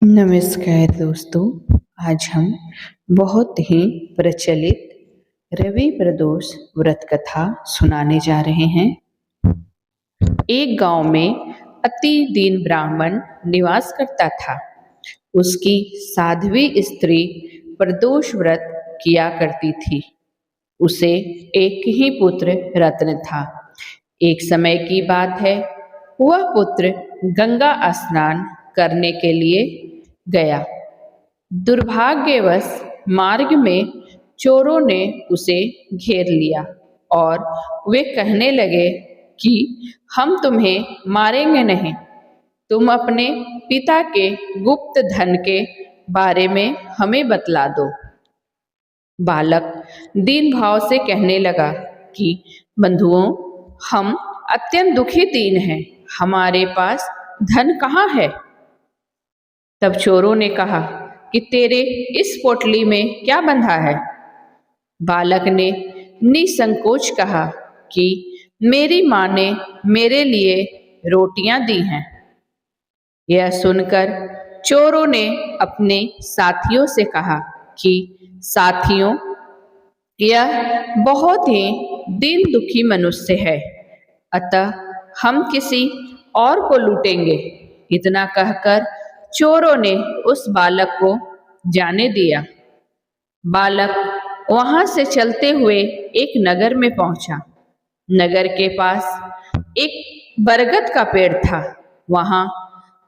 नमस्कार दोस्तों। आज हम बहुत ही प्रचलित रवि प्रदोष व्रत कथा सुनाने जा रहे हैं। एक गांव में अति दीन ब्राह्मण निवास करता था। उसकी साध्वी स्त्री प्रदोष व्रत किया करती थी। उसे एक ही पुत्र रत्न था। एक समय की बात है, वह पुत्र गंगा स्नान करने के लिए गया। दुर्भाग्यवश मार्ग में चोरों ने उसे घेर लिया और वे कहने लगे कि हम तुम्हें मारेंगे नहीं, तुम अपने पिता के गुप्त धन के बारे में हमें बतला दो। बालक दीन भाव से कहने लगा कि बंधुओं, हम अत्यंत दुखी दीन हैं, हमारे पास धन कहाँ है। तब चोरों ने कहा कि तेरे इस पोटली में क्या बंधा है। बालक ने निसंकोच कहा कि मेरी माँ ने मेरे लिए रोटियां दी हैं। यह सुनकर चोरों ने अपने साथियों से कहा कि साथियों, यह बहुत ही दीन दुखी मनुष्य है, अतः हम किसी और को लूटेंगे। इतना कहकर चोरों ने उस बालक को जाने दिया। बालक वहां से चलते हुए एक नगर में पहुंचा। नगर के पास एक बरगद का पेड़ था। वहां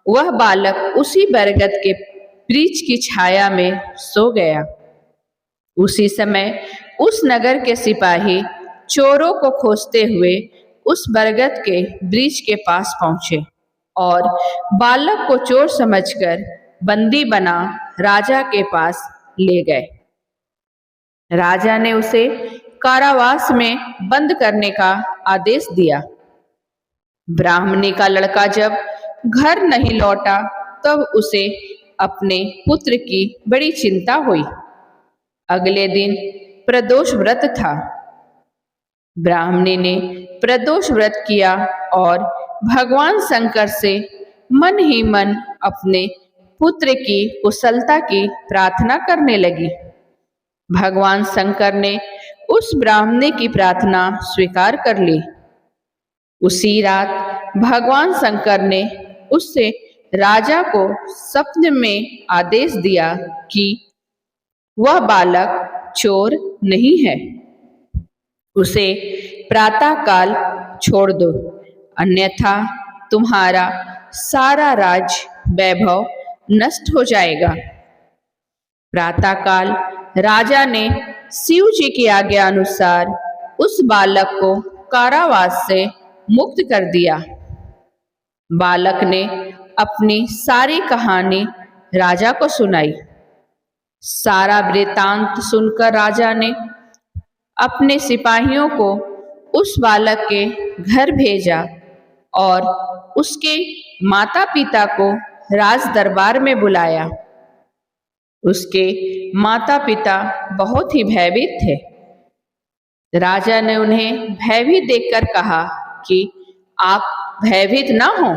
वह बालक उसी बरगद के वृक्ष की छाया में सो गया। उसी समय उस नगर के सिपाही चोरों को खोजते हुए उस बरगद के वृक्ष के पास पहुंचे और बालक को चोर समझकर बंदी बना राजा के पास ले गए। राजा ने उसे कारावास में बंद करने का आदेश दिया। ब्राह्मणी का लड़का जब घर नहीं लौटा तब उसे अपने पुत्र की बड़ी चिंता हुई। अगले दिन प्रदोष व्रत था। ब्राह्मणी ने प्रदोष व्रत किया और भगवान शंकर से मन ही मन अपने पुत्र की कुशलता की प्रार्थना करने लगी। भगवान शंकर ने उस ब्राह्मणी की प्रार्थना स्वीकार कर ली। उसी रात भगवान शंकर ने उससे राजा को स्वप्न में आदेश दिया कि वह बालक चोर नहीं है, उसे प्रातः काल छोड़ दो, अन्यथा तुम्हारा सारा राज वैभव नष्ट हो जाएगा। प्रातः काल राजा ने शिव जी की आज्ञा अनुसार उस बालक को कारावास से मुक्त कर दिया। बालक ने अपनी सारी कहानी राजा को सुनाई। सारा वृतांत सुनकर राजा ने अपने सिपाहियों को उस बालक के घर भेजा और उसके माता पिता को राज दरबार में बुलाया। उसके माता पिता बहुत ही भयभीत थे। राजा ने उन्हें भयभीत देखकर कहा कि आप भयभीत ना हो,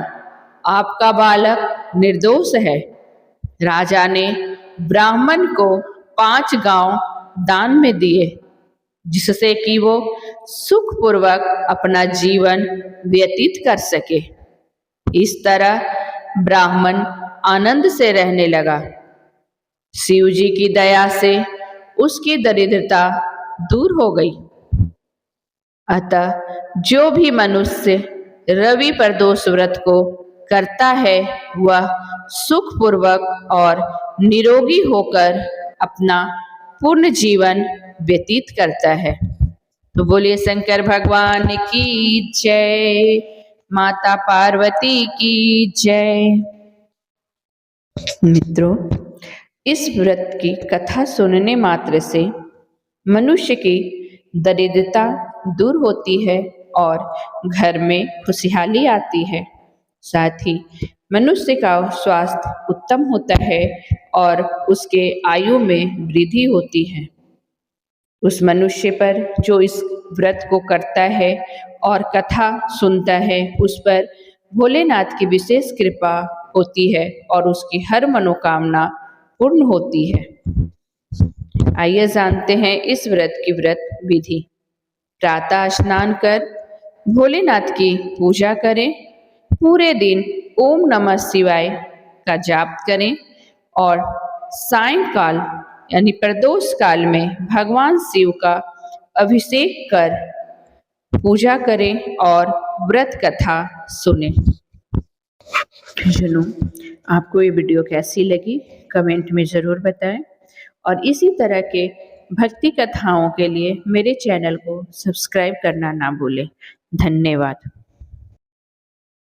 आपका बालक निर्दोष है। राजा ने ब्राह्मण को 5 गांव दान में दिए, जिससे कि वो सुखपूर्वक अपना जीवन व्यतीत कर सके। इस तरह ब्राह्मण आनंद से रहने लगा। शिव जी की दया से उसकी दरिद्रता दूर हो गई। अतः जो भी मनुष्य रवि प्रदोष व्रत को करता है वह सुखपूर्वक और निरोगी होकर अपना पूर्ण जीवन व्यतीत करता है। तो बोलिए शंकर भगवान की जय, माता पार्वती की जय। मित्रों, इस व्रत की कथा सुनने मात्र से मनुष्य की दरिद्रता दूर होती है और घर में खुशहाली आती है। साथ ही मनुष्य का स्वास्थ्य उत्तम होता है और उसके आयु में वृद्धि होती है। उस मनुष्य पर जो इस व्रत को करता है और कथा सुनता है, उस पर भोलेनाथ की विशेष कृपा होती है और उसकी हर मनोकामना पूर्ण होती है। आइए जानते हैं इस व्रत की व्रत विधि। प्रातः स्नान कर भोलेनाथ की पूजा करें, पूरे दिन ओम नमः शिवाय का जाप करें और सायंकाल यानी प्रदोष काल में भगवान शिव का अभिषेक कर पूजा करें और व्रत कथा सुनें। जनों, आपको ये वीडियो कैसी लगी कमेंट में ज़रूर बताएं और इसी तरह के भक्ति कथाओं के लिए मेरे चैनल को सब्सक्राइब करना ना भूलें। धन्यवाद।